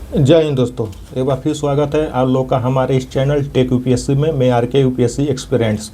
जय हिंद दोस्तों। एक बार फिर स्वागत है आप लोग का हमारे इस चैनल टेक यूपीएससी में। मैं आर के यूपीएससी एक्सपीरियंस।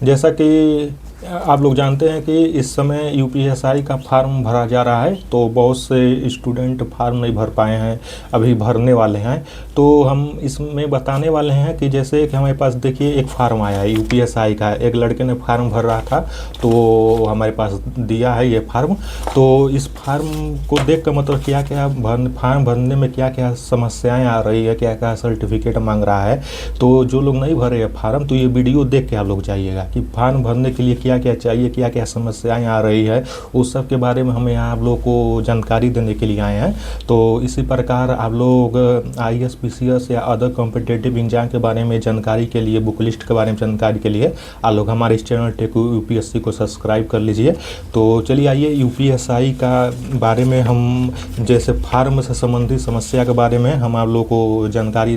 जैसा कि आप लोग जानते हैं कि इस समय यूपीएसआई का फार्म भरा जा रहा है, तो बहुत से स्टूडेंट फार्म नहीं भर पाए हैं, अभी भरने वाले हैं। तो हम इसमें बताने वाले हैं कि जैसे कि हमारे पास देखिए एक फार्म आया है यूपीएसआई का, एक लड़के ने फार्म भर रहा था तो हमारे पास दिया है ये फार्म। तो इस फार्म को देख कर मतलब क्या क्या फार्म भरने में क्या क्या समस्याएं आ रही है, क्या क्या सर्टिफिकेट मांग रहा है। तो जो लोग नहीं भरे हैं फार्म, तो ये वीडियो देख के आप लोग जाइएगा कि फार्म भरने के लिए क्या क्या चाहिए, क्या क्या समस्याएं आ रही है, उस सब के बारे में हम यहाँ आप लोग को जानकारी देने के लिए आए हैं। तो इसी प्रकार आप लोग आईएएस पीसीएस या अदर कॉम्पिटिटिव एग्जाम के बारे में जानकारी के लिए, बुक लिस्ट के बारे में जानकारी के लिए आप लोग हमारे इस चैनल टेक यूपीएससी को सब्सक्राइब कर लीजिए। तो चलिए आइए यूपीएसआई का बारे में हम जैसे फार्म से संबंधित समस्या के बारे में हम आप लोग को जानकारी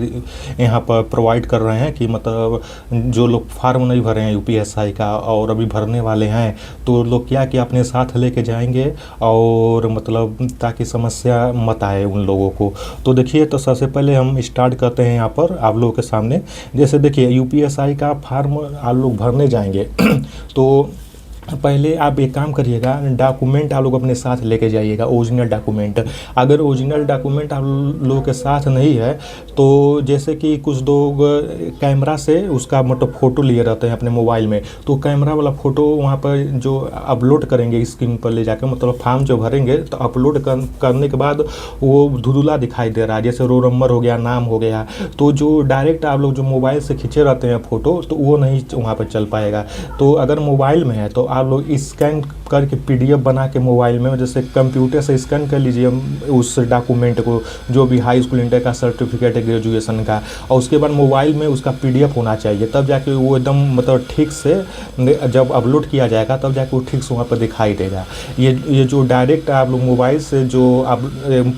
यहाँ पर प्रोवाइड कर रहे हैं कि मतलब जो लोग फार्म नहीं भरे हैं यूपीएसआई का और अभी भरने वाले हैं, तो लोग क्या क्या अपने साथ लेके जाएंगे और मतलब ताकि समस्या मत आए उन लोगों को। तो देखिए, तो सबसे पहले हम स्टार्ट करते हैं यहाँ पर आप लोगों के सामने। जैसे देखिए यूपीएसआई का फार्म आप लोग भरने जाएंगे तो पहले आप एक काम करिएगा, डॉक्यूमेंट आप लोग अपने साथ लेके जाइएगा, ओरिजिनल डॉक्यूमेंट। अगर ओरिजिनल डॉक्यूमेंट आप लोगों के साथ नहीं है तो जैसे कि कुछ लोग कैमरा से उसका मतलब फ़ोटो लिए रहते हैं अपने मोबाइल में, तो कैमरा वाला फ़ोटो वहाँ पर जो अपलोड करेंगे स्क्रीन पर ले जाकर, मतलब फॉर्म जो भरेंगे तो अपलोड करने के बाद वो धुंधला दिखाई दे रहा है, जैसे रोल नंबर हो गया, नाम हो गया। तो जो डायरेक्ट आप लोग जो मोबाइल से खींचे रहते हैं फ़ोटो, तो वो नहीं वहाँ पर चल पाएगा। तो अगर मोबाइल में है तो आप लोग स्कैन करके पीडीएफ बना के मोबाइल में, जैसे कंप्यूटर से स्कैन कर लीजिए उस डॉक्यूमेंट को, जो भी हाई स्कूल इंटर का सर्टिफिकेट है ग्रेजुएशन का, और उसके बाद मोबाइल में उसका पीडीएफ होना चाहिए, तब जाके वो एकदम मतलब ठीक से जब अपलोड किया जाएगा तब जाके वो ठीक से वहाँ पर दिखाई देगा। ये जो डायरेक्ट आप लोग मोबाइल से जो आप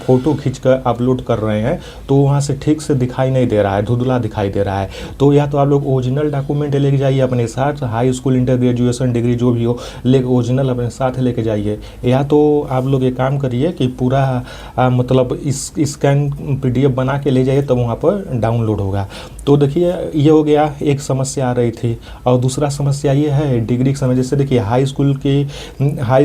फ़ोटो खींच कर अपलोड कर रहे हैं तो वहाँ से ठीक से दिखाई नहीं दे रहा है, धुंधला दिखाई दे रहा है। तो या तो आप लोग ओरिजिनल डॉक्यूमेंट लेके जाइए अपने साथ, high school inter graduation degree जो भी हो, ले ओरिजिनल अपने साथ लेके जाइए। या तो आप लोग एक काम करिए कि पूरा मतलब इस स्कैन पीडीएफ बना के ले जाइए, तब वहाँ पर डाउनलोड होगा। तो देखिए ये हो गया, एक समस्या आ रही थी। और दूसरा समस्या ये है डिग्री के समय, जैसे देखिए हाई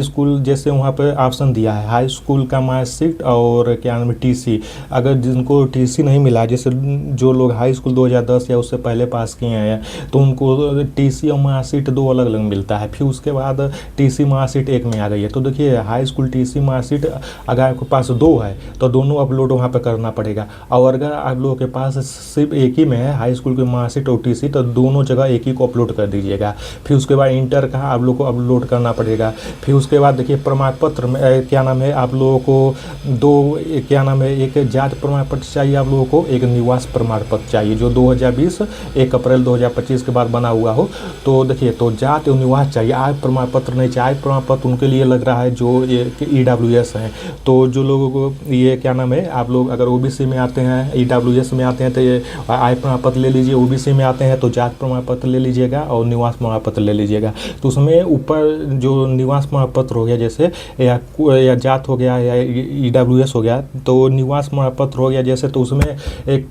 स्कूल जैसे वहाँ पर ऑप्शन दिया है हाई स्कूल का मार्कशीट और क्या नाम है टीसी। अगर जिनको टीसी नहीं मिला, जैसे जो लोग हाई स्कूल 2010 या उससे पहले पास किए हैं, तो उनको टीसी और मार्कशीट दो अलग अलग मिलता है। फिर उसके बाद टीसी मार्कशीट एक में आ गई है। तो देखिए हाई स्कूल टीसी मार्कशीट अगर आपके पास दो है तो दोनों अपलोड वहाँ पे करना पड़ेगा, और अगर आप लोगों के पास सिर्फ एक ही में है हाई स्कूल की मार्कशीट और टीसी, तो दोनों जगह एक ही को अपलोड कर दीजिएगा। फिर उसके बाद इंटर का आप लोग को अपलोड करना पड़ेगा। फिर उसके बाद देखिए प्रमाण पत्र में क्या नाम है आप लोगों को दो क्या नाम है, एक जाति प्रमाण पत्र चाहिए आप लोगों को, एक निवास प्रमाण पत्र चाहिए जो 2020 1 अप्रैल 2025 के बाद बना हुआ हो। तो देखिए तो जाति और निवास चाहिए, आय प्रमाण पत्र नहीं चाहिए। आय प्रमाण पत्र उनके लिए लग रहा है जो ये ईडब्ल्यूएस हैं। तो जो लोगों को ये क्या नाम है आप लोग अगर ओबीसी में आते हैं, ईडब्ल्यूएस में आते हैं तो ये आय प्रमाण पत्र ले लीजिए, ओबीसी में आते हैं तो जाति प्रमाण पत्र ले लीजिएगा और निवास प्रमाण पत्र ले लीजिएगा। तो उसमें ऊपर जो निवास प्रमाण पत्र हो गया जैसे या जात हो गया या ईडब्ल्यूएस हो गया, तो निवास प्रमाण पत्र हो गया जैसे, तो उसमें एक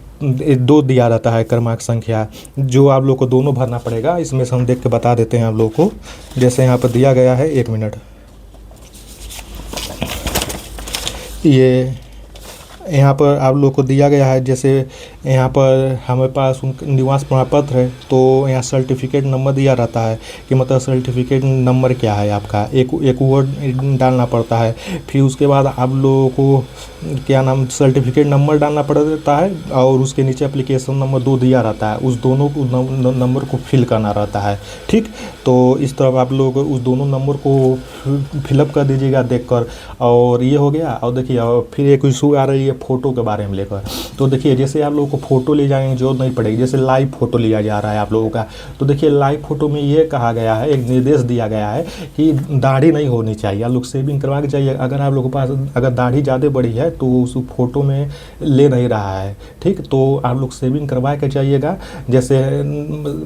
दो दिया रहता है क्रमांक संख्या, जो आप लोग को दोनों भरना पड़ेगा। इसमें से हम देख के बता देते हैं आप लोग को। जैसे यहाँ पर दिया गया है, 1 मिनट, ये यहाँ पर आप लोग को दिया गया है। जैसे यहाँ पर हमारे पास निवास प्रमाण पत्र है तो यहाँ सर्टिफिकेट नंबर दिया रहता है कि मतलब सर्टिफिकेट नंबर क्या है आपका, एक वर्ड डालना पड़ता है। फिर उसके बाद आप लोगों को क्या नाम सर्टिफिकेट नंबर डालना पड़ता है, और उसके नीचे एप्लीकेशन नंबर 2 दिया रहता है, उस दोनों नंबर को फिल करना रहता है। ठीक, तो इस तरह आप लोग उस दोनों नंबर को फिलअप कर दीजिएगा देखकर। और ये हो गया। और देखिए और फिर एक इशू आ रही है फ़ोटो के बारे में लेकर। तो देखिए जैसे आप लोगों को फ़ोटो ले जाएंगे जरूरत नहीं पड़ेगी, जैसे लाइव फ़ोटो लिया जा रहा है आप लोगों का। तो देखिए लाइव फ़ोटो में ये कहा गया है, एक निर्देश दिया गया है कि दाढ़ी नहीं होनी चाहिए, आप लोग शेविंग करवा के चाहिए। अगर आप लोगों के पास अगर दाढ़ी ज़्यादा बड़ी है तो उस फ़ोटो में ले नहीं रहा है, ठीक, तो आप लोग शेविंग करवा के जाइएगा। जैसे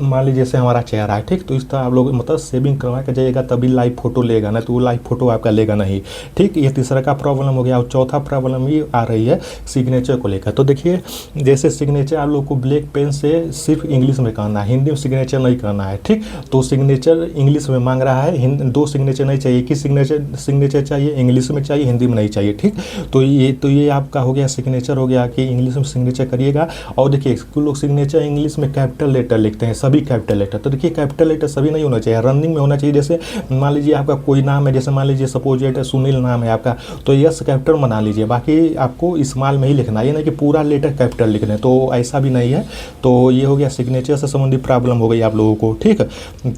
मान लीजिए जैसे हमारा चेहरा है, ठीक, तो इस तरह आप लोग मतलब शेविंग करवा के जाइएगा तभी लाइव फ़ोटो लेगा, ना तो वो लाइव फ़ोटो आपका लेगा नहीं। ठीक, ये तीसरा का प्रॉब्लम हो गया। और चौथा प्रॉब्लम ये आ रही है है सिग्नेचर को लेकर। तो देखिए जैसे सिग्नेचर आप लोग को ब्लैक पेन से सिर्फ इंग्लिश में करना है, हिंदी में सिग्नेचर नहीं करना है, ठीक। तो सिग्नेचर इंग्लिश में मांग रहा है, 2 सिग्नेचर नहीं चाहिए, एक ही सिग्नेचर चाहिए, इंग्लिश में चाहिए, हिंदी में नहीं चाहिए, ठीक। तो ये आपका हो गया सिग्नेचर हो गया कि इंग्लिश में सिग्नेचर करिएगा। और देखिए कुछ लोग सिग्नेचर इंग्लिश में कैपिटल लेटर लिखते हैं, सभी कैपिटल लेटर। तो देखिए कैपिटल लेटर सभी नहीं होना चाहिए, रनिंग में होना चाहिए। जैसे मान लीजिए आपका कोई नाम है, जैसे मान लीजिए सपोज सुनील नाम है आपका, तो यस कैपिटल बना लीजिए, बाकी आपको स्मॉल में ही लिखना है, ये नहीं कि पूरा लेटर कैपिटल लिखना है, तो ऐसा भी नहीं है। तो ये हो गया सिग्नेचर से संबंधित प्रॉब्लम हो गई आप लोगों को, ठीक।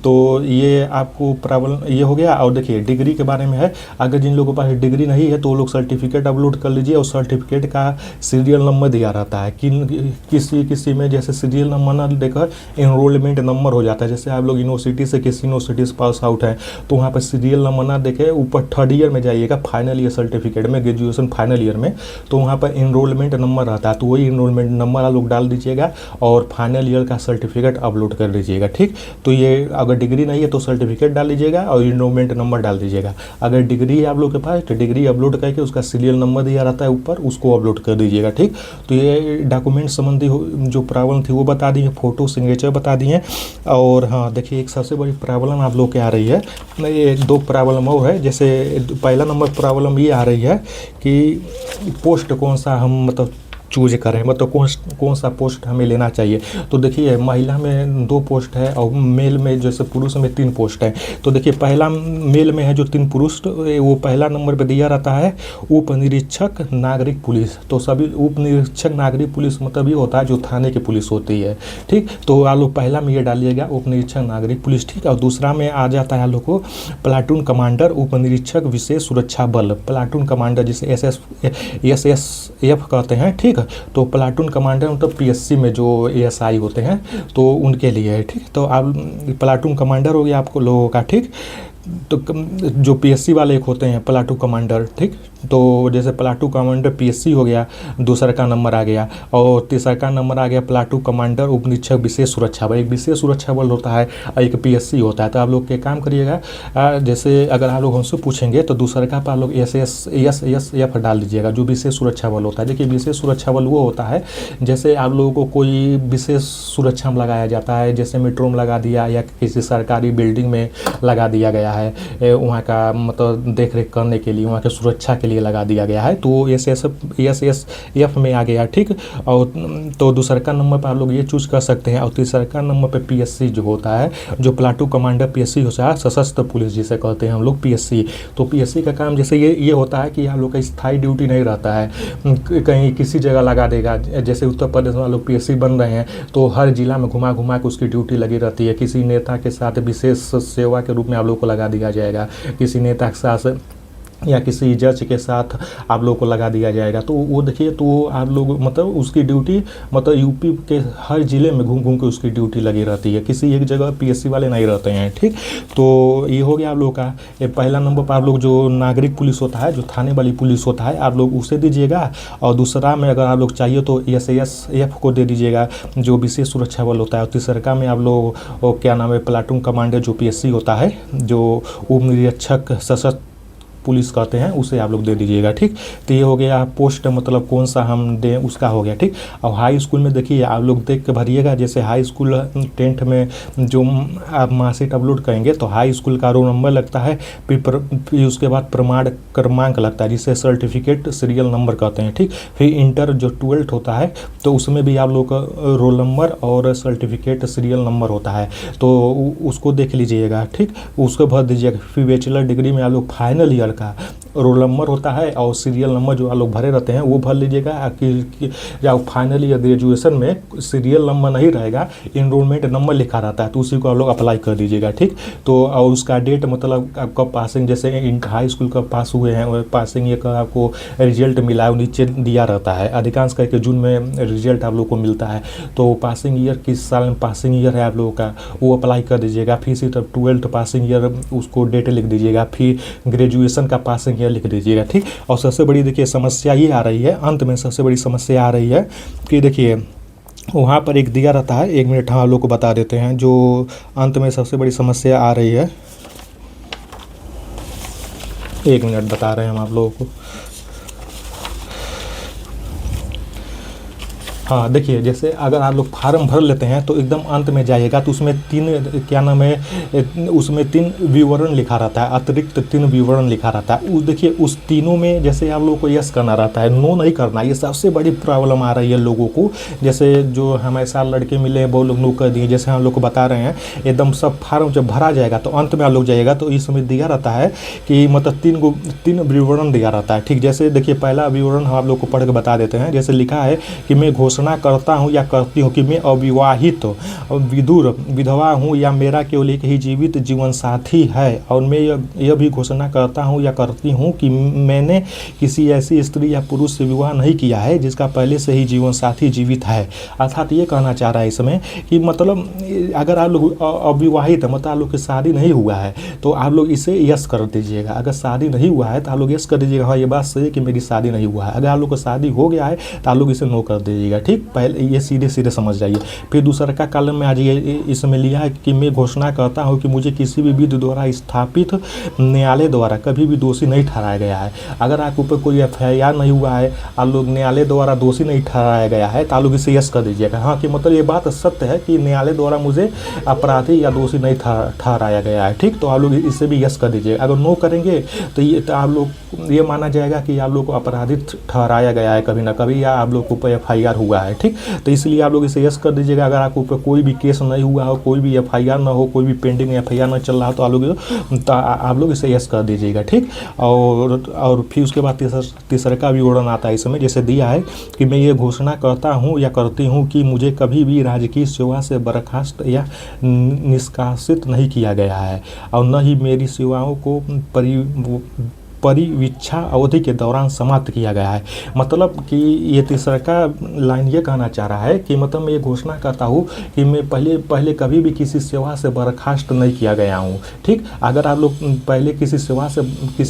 तो ये आपको प्रॉब्लम ये हो गया। और देखिए डिग्री के बारे में है, अगर जिन लोगों के पास डिग्री नहीं है तो वो लोग सर्टिफिकेट अपलोड कर लीजिए, और सर्टिफिकेट का सीरियल नंबर दिया रहता है कि किसी में जैसे सीरियल नंबर ना देकर इनरोलमेंट नंबर हो जाता है। जैसे आप लोग यूनिवर्सिटी से किसी यूनिवर्सिटी से पास आउट है तो वहाँ पर सीरियल नंबर ना देखे ऊपर 3rd ईयर में जाइएगा, फाइनल ईयर सर्टिफिकेट में, ग्रेजुएशन फाइनल ईयर में, तो वहाँ पर इनरोलमेंट नंबर रहता है, तो वही इनरोलमेंट नंबर आप लोग डाल दीजिएगा और फाइनल ईयर का सर्टिफिकेट अपलोड कर दीजिएगा, ठीक। तो ये अगर डिग्री नहीं है तो सर्टिफिकेट डाल दीजिएगा और इनरोलमेंट नंबर डाल दीजिएगा। अगर डिग्री है आप लोग के पास तो डिग्री अपलोड करके उसका सीरियल नंबर दिया रहता है ऊपर, उसको अपलोड कर दीजिएगा, ठीक। तो ये डॉक्यूमेंट संबंधी जो प्रॉब्लम थी वो बता दी है, फोटो सिग्नेचर बता दी हैं। और हाँ देखिए एक सबसे बड़ी प्रॉब्लम आप लोग के आ रही है, ये 2 प्रॉब्लम और है। जैसे पहला नंबर प्रॉब्लम ये आ रही है कि पोस्ट कौन सा हम मतलब चूज करें, मतलब कौन सा पोस्ट हमें लेना चाहिए। तो देखिए महिला में 2 पोस्ट है और मेल में जैसे पुरुष में 3 पोस्ट है। तो देखिए पहला मेल में है जो 3 पुरुष, तो वो पहला नंबर पे दिया रहता है उप निरीक्षक नागरिक पुलिस। तो सभी उप निरीक्षक नागरिक पुलिस मतलब ये होता है जो थाने की पुलिस होती है, ठीक। तो आप लोग पहला में ये डालिएगा उप निरीक्षक नागरिक पुलिस, ठीक। और दूसरा में आ जाता है आप लोग को प्लाटून कमांडर उप निरीक्षक विशेष सुरक्षा बल, प्लाटून कमांडर जिसे SSF कहते हैं, ठीक। तो प्लाटून कमांडर मतलब PSC में जो ASI होते हैं तो उनके लिए है, ठीक। तो आप प्लाटून कमांडर हो गया आपको लोगों का, ठीक। तो जो PSC वाले एक होते हैं प्लाटून कमांडर, ठीक। तो जैसे प्लाटून कमांडर PSC हो गया, दूसरा का नंबर आ गया, और तीसरा का नंबर आ गया प्लाटून कमांडर उप निरीक्षक विशेष सुरक्षा बल। एक विशेष सुरक्षा बल होता है और एक PSC होता है। तो आप लोग के काम करिएगा, जैसे अगर आप लोग हमसे पूछेंगे तो दूसरे का आप लोग SSF डाल दीजिएगा जो विशेष सुरक्षा बल होता है। देखिए विशेष सुरक्षा बल वो होता है जैसे आप लोगों को कोई विशेष सुरक्षा में लगाया जाता है, जैसे मेट्रो में लगा दिया या किसी सरकारी बिल्डिंग में लगा दिया गया है, वहाँ का मतलब देख रेख करने के लिए, वहाँ की सुरक्षा के लिए लगा दिया गया है, तो SSF में आ गया, ठीक। और तो दूसरा का नंबर पर आप लोग ये चूज कर सकते हैं। और तीसरा का नंबर पे PSC जो होता है, जो प्लाटून कमांडर PSC होता है, सशस्त्र पुलिस जिसे कहते हैं हम लोग PSC। तो PSC का काम जैसे ये होता है कि आप लोग का स्थायी ड्यूटी नहीं रहता है, कहीं किसी जगह लगा देगा। जैसे उत्तर प्रदेश में लोग PSC बन रहे हैं तो हर जिला में घुमा के उसकी ड्यूटी लगी रहती है। किसी नेता के साथ विशेष सेवा के रूप में आप लोग को लगा दिया जाएगा, किसी नेता के साथ या किसी जज के साथ आप लोग को लगा दिया जाएगा। तो वो देखिए तो आप लोग मतलब उसकी ड्यूटी मतलब यूपी के हर ज़िले में घूम के उसकी ड्यूटी लगी रहती है, किसी एक जगह PSC वाले नहीं रहते हैं, ठीक। तो ये हो गया आप लोग का ये पहला नंबर पर। आप लोग जो नागरिक पुलिस होता है, जो थाने वाली पुलिस होता है, आप लोग उसे दीजिएगा। और दूसरा में अगर आप लोग चाहिए तो SSF को दे दीजिएगा जो विशेष सुरक्षा बल होता है। और तीसरा में आप लोग क्या नाम है प्लाटून कमांडर जो PSC होता है, जो उप निरीक्षक सशस्त्र पुलिस कहते हैं, उसे आप लोग दे दीजिएगा, ठीक। तो ये हो गया पोस्ट मतलब कौन सा हम दें उसका हो गया, ठीक। और हाई स्कूल में देखिए आप लोग देख के भरिएगा, जैसे हाई स्कूल 10th में जो आप मार्कशीट अपलोड करेंगे तो हाई स्कूल का रोल नंबर लगता है, फिर उसके बाद प्रमाण क्रमांक लगता है जिसे सर्टिफिकेट सीरियल नंबर कहते हैं, ठीक। फिर इंटर जो 12th होता है तो उसमें भी आप लोग का रोल नंबर और सर्टिफिकेट सीरियल नंबर होता है, तो उसको देख लीजिएगा, ठीक। उसको भर दीजिएगा। फिर बैचलर डिग्री में आप लोग फाइनल ईयर का रोल नंबर होता है और सीरियल नंबर जो आप लोग भरे रहते हैं वो भर लीजिएगा। या फाइनल ईयर ग्रेजुएशन में सीरियल नंबर नहीं रहेगा, इनरोलमेंट नंबर लिखा रहता है, तो उसी को आप लोग अप्लाई कर दीजिएगा, ठीक। तो और उसका डेट मतलब आपका पासिंग, जैसे हाई स्कूल का पास हुए हैं और पासिंग ये का आपको रिजल्ट मिला है नीचे दिया रहता है, अधिकांश करके जून में रिजल्ट आप लोग को मिलता है। तो पासिंग ईयर किस साल में पासिंग ईयर है आप लोगों का वो अप्लाई कर दीजिएगा। फिर इसी तरह 12th पासिंग ईयर उसको डेट लिख दीजिएगा, फिर ग्रेजुएशन का पासिंग ईयर लिख दीजिएगा, ठीक। और सबसे बड़ी देखिए समस्या ये आ रही है, अंत में सबसे बड़ी समस्या आ रही है कि देखिए वहाँ पर एक दिया रहता है, 1 मिनट हम लोग को बता देते हैं जो अंत में सबसे बड़ी समस्या आ रही है। 1 मिनट बता रहे हैं हम आप लोगों को। हाँ, देखिए जैसे अगर आप लोग फार्म भर लेते हैं तो एकदम अंत में जाइएगा तो उसमें 3 क्या नाम है, उसमें 3 विवरण लिखा रहता है, अतिरिक्त 3 विवरण लिखा रहता है। देखिए उस तीनों में जैसे आप लोग को यस करना रहता है, नो नहीं करना। ये सबसे बड़ी प्रॉब्लम आ रही है लोगों को। जैसे जो हमारे साथ लड़के मिले हैं वो लोग नो कर दिए, जैसे हम लोग को बता रहे हैं एकदम सब फार्म जब भरा जाएगा तो अंत में आप लोग जाइएगा तो इसमें दिया रहता है कि मतलब 3 विवरण दिया रहता है। ठीक, जैसे देखिए पहला विवरण हम आप लोग को पढ़ के बता देते हैं। जैसे लिखा है कि मैं घोषणा करता हूँ या करती हूँ कि मैं अविवाहित विधुर विधवा हूँ या मेरा केवल एक ही जीवित जीवन साथी है, और मैं यह भी घोषणा करता हूँ या करती हूँ कि मैंने किसी ऐसी स्त्री या पुरुष से विवाह नहीं किया है जिसका पहले से ही जीवन साथी जीवित है। अर्थात ये कहना चाह रहा है इसमें कि मतलब अगर आप लोग अविवाहित है, मतलब आप लोग की शादी नहीं हुआ है तो आप लोग इसे यस कर दीजिएगा। अगर शादी नहीं हुआ है तो आप लोग यस कर दीजिएगा, हाँ ये बात सही है कि मेरी शादी नहीं हुआ है। अगर आप लोग को शादी हो गया है तो आप लोग इसे नो कर दीजिएगा। ठीक, पहले ये सीधे सीधे समझ जाइए। फिर दूसरा का कॉलम में आ जाइए, इसमें लिया है कि मैं घोषणा करता हूँ कि मुझे किसी भी विधि द्वारा स्थापित न्यायालय द्वारा कभी भी दोषी नहीं ठहराया गया है। अगर आपके ऊपर कोई FIR नहीं हुआ है, आप लोग न्यायालय द्वारा दोषी नहीं ठहराया गया है तो आप लोग इसे यस कर दीजिएगा। हाँ, कि मतलब ये बात सत्य है कि न्यायालय द्वारा मुझे अपराधी या दोषी नहीं ठहराया गया है। ठीक, तो आप लोग इसे भी यस कर दीजिएगा। अगर नो करेंगे तो ये तो आप लोग ये माना जाएगा कि आप लोग को अपराधी ठहराया गया है कभी ना कभी, या आप लोग के ऊपर FIR हुआ है। ठीक, तो इसलिए आप लोग इसे यस कर दीजिएगा। अगर आपके ऊपर कोई भी केस नहीं हुआ हो, कोई भी FIR ना हो, कोई भी पेंडिंग FIR ना चल रहा हो तो आप लोग इसे यस कर दीजिएगा। ठीक, और फिर उसके बाद तीसरे का विवरण आता है इसमें। जैसे दिया है कि मैं ये घोषणा करता हूँ या करती हूँ कि मुझे कभी भी राजकीय सेवा से बर्खास्त या निष्कासित नहीं किया गया है और न ही मेरी सेवाओं को परिवीक्षा अवधि के दौरान समाप्त किया गया है। मतलब कि ये तीसरा का लाइन ये कहना चाह रहा है कि मतलब मैं ये घोषणा करता हूँ कि मैं पहले कभी भी किसी सेवा से बर्खास्त नहीं किया गया हूँ। ठीक, अगर आप लोग पहले किसी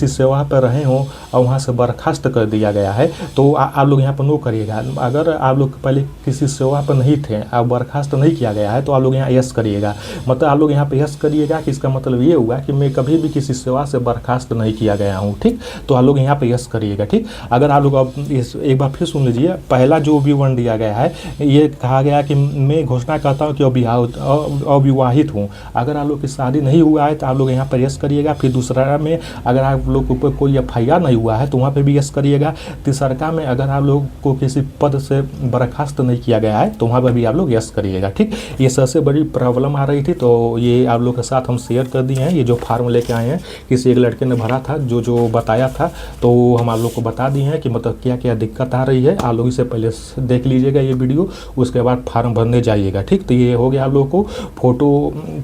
सेवा पर रहे हों और वहाँ से बर्खास्त कर दिया गया है तो आप लोग यहाँ पर नो करिएगा। अगर आप लोग पहले किसी सेवा पर नहीं थे और बर्खास्त नहीं किया गया है तो आप लोग यहाँ यस करिएगा। मतलब आप लोग यहाँ पर यस करिएगा कि इसका मतलब ये हुआ कि मैं कभी भी किसी सेवा से बर्खास्त नहीं किया गया हूँ। ठीक, तो आप लोग यहाँ पे यस करिएगा। ठीक, अगर आप लोग अब एक बार फिर सुन लीजिए, पहला जो विवरण दिया गया है ये कहा गया कि मैं घोषणा करता हूँ कि अविवाहित हूँ। अगर आप लोग की शादी नहीं हुआ है तो आप लोग यहाँ पर यस करिएगा। फिर दूसरा में अगर आप लोग के ऊपर कोई FIR नहीं हुआ है तो वहाँ पर भी यस करिएगा। तीसरा में अगर आप लोग को किसी पद से बर्खास्त नहीं किया गया है तो वहाँ पर भी आप लोग यस करिएगा। ठीक, ये सबसे बड़ी प्रॉब्लम आ रही थी तो ये आप लोग के साथ हम शेयर कर दिए हैं। ये जो फार्म लेके आए हैं, किसी एक लड़के ने भरा था जो बताया था, तो हम आप लोग को बता दिए हैं कि मतलब क्या क्या दिक्कत आ रही है। आप लोग इसे पहले देख लीजिएगा ये वीडियो, उसके बाद फार्म भरने जाइएगा। ठीक, तो ये हो गया आप लोगों को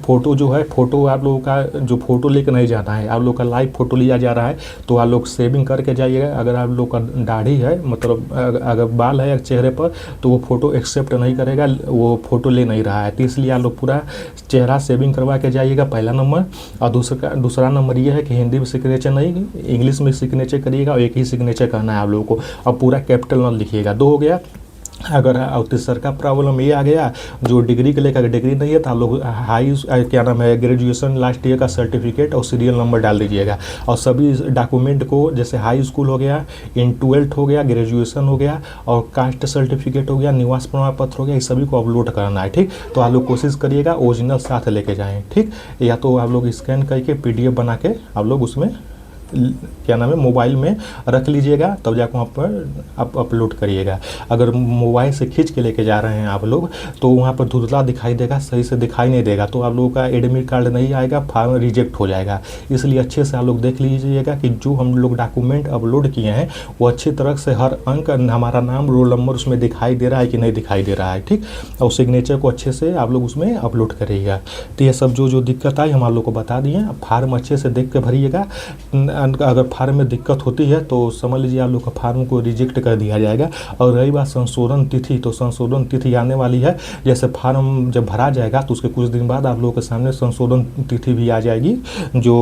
फोटो जो है, फोटो आप लोगों का जो फोटो लेकर नहीं जाना है, आप लोग का लाइव फोटो लिया जा रहा है तो आप लोग सेविंग करके जाइएगा। अगर आप लोग का दाढ़ी है, मतलब अगर बाल है चेहरे पर तो वो फोटो एक्सेप्ट नहीं करेगा, वो फोटो ले नहीं रहा है। तो इसलिए आप लोग पूरा चेहरा सेविंग करवा के जाइएगा, पहला नंबर। और दूसरा नंबर ये है कि हिंदी में सिग्नेचर नहीं, इंग्लिश में सिग्नेचर करिएगा और एक ही सिग्नेचर करना है आप लोगों को, और पूरा कैपिटल न लिखिएगा। 2 हो गया। अगर और तीसरा का प्रॉब्लम ये आ गया जो डिग्री के लेकर, डिग्री नहीं है तो आप लोग क्या नाम है, ग्रेजुएशन लास्ट ईयर का सर्टिफिकेट और सीरियल नंबर डाल दीजिएगा। और सभी डॉक्यूमेंट को, जैसे हाई स्कूल हो गया, इन 12th हो गया, ग्रेजुएशन हो गया और कास्ट सर्टिफिकेट हो गया, निवास प्रमाण पत्र हो गया, इस सभी को अपलोड करना है। ठीक, तो आप लोग कोशिश करिएगा ओरिजिनल साथ लेके जाएँ। ठीक, या तो आप लोग स्कैन करके PDF बना के आप लोग उसमें क्या नाम है मोबाइल में रख लीजिएगा, तब जाकर वहाँ पर आप अपलोड करिएगा। अगर मोबाइल से खींच के लेके जा रहे हैं आप लोग तो वहाँ पर धुंधला दिखाई देगा, सही से दिखाई नहीं देगा, तो आप लोगों का एडमिट कार्ड नहीं आएगा, फार्म रिजेक्ट हो जाएगा। इसलिए अच्छे से आप लोग देख लीजिएगा कि जो हम लोग डॉक्यूमेंट अपलोड किए हैं वो अच्छी तरह से हर अंक, हमारा नाम, रोल नंबर उसमें दिखाई दे रहा है कि नहीं दिखाई दे रहा है। ठीक, और सिग्नेचर को अच्छे से आप लोग उसमें अपलोड करिएगा। तो ये सब जो दिक्कत आई हम आप लोग को बता दिए। फार्म अच्छे से देख के भरिएगा। अगर फार्म में दिक्कत होती है तो समझ लीजिए आप लोग का फार्म को रिजेक्ट कर दिया जाएगा। और रही बात संशोधन तिथि, तो संशोधन तिथि आने वाली है। जैसे फार्म जब भरा जाएगा तो उसके कुछ दिन बाद आप लोगों के सामने संशोधन तिथि भी आ जाएगी, जो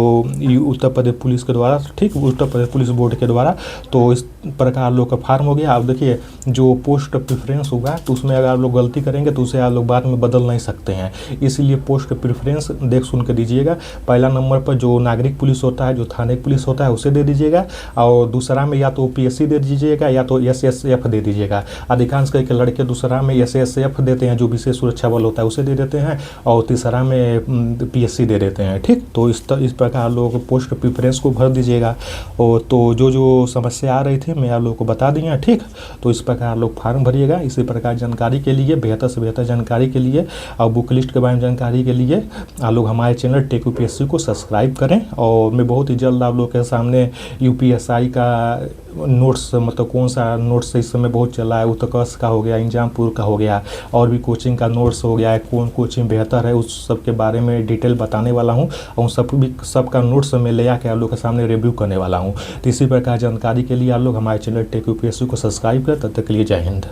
उत्तर प्रदेश पुलिस के द्वारा, ठीक, उत्तर प्रदेश पुलिस बोर्ड के द्वारा। तो इस प्रकार आप लोग का फार्म हो गया। अब देखिए जो पोस्ट प्रेफरेंस होगा तो उसमें अगर आप लोग गलती करेंगे तो उसे आप लोग बाद में बदल नहीं सकते हैं, इसीलिए पोस्ट प्रेफरेंस देख सुन के दीजिएगा। पहला नंबर पर जो नागरिक पुलिस होता है, जो थाने पुलिस होता है, उसे दे दीजिएगा, और दूसरा में या तो पीएससी दे दीजिएगा या तो एसएसएफ दे दीजिएगा। अधिकांश करके लड़के दूसरा में एसएसएफ देते हैं, जो विशेष सुरक्षा बल होता है उसे दे देते हैं, और तीसरा में पीएससी दे देते हैं। ठीक, तो इस प्रकार लोग पोस्ट प्रेफरेंस को भर दीजिएगा। और तो जो समस्या आ रही थी मैं आप लोगों को बता दी है। ठीक, तो इस प्रकार लोग फार्म भरिएगा। इसी प्रकार जानकारी के लिए, बेहतर से बेहतर जानकारी के लिए और बुक लिस्ट के बारे में जानकारी के लिए आप लोग हमारे चैनल टेक यूपीएससी को सब्सक्राइब करें। और मैं बहुत ही जल्द आप लोग के सामने यूपीएसआई का नोट्स, मतलब कौन सा नोट्स इस समय बहुत चला है, उत्कर्ष का हो गया, इंजामपुर का हो गया, और भी कोचिंग का नोट्स हो गया है, कौन कोचिंग बेहतर है, उस सब के बारे में डिटेल बताने वाला हूँ। और सबका नोट्स मैं ले आके आप लोग के सामने रिव्यू करने वाला हूँ। तो इसी प्रकार जानकारी के लिए आप लोग हमारे चैनल टेक यूपीएससी को सब्सक्राइब करें। तब तक के लिए जय हिंद।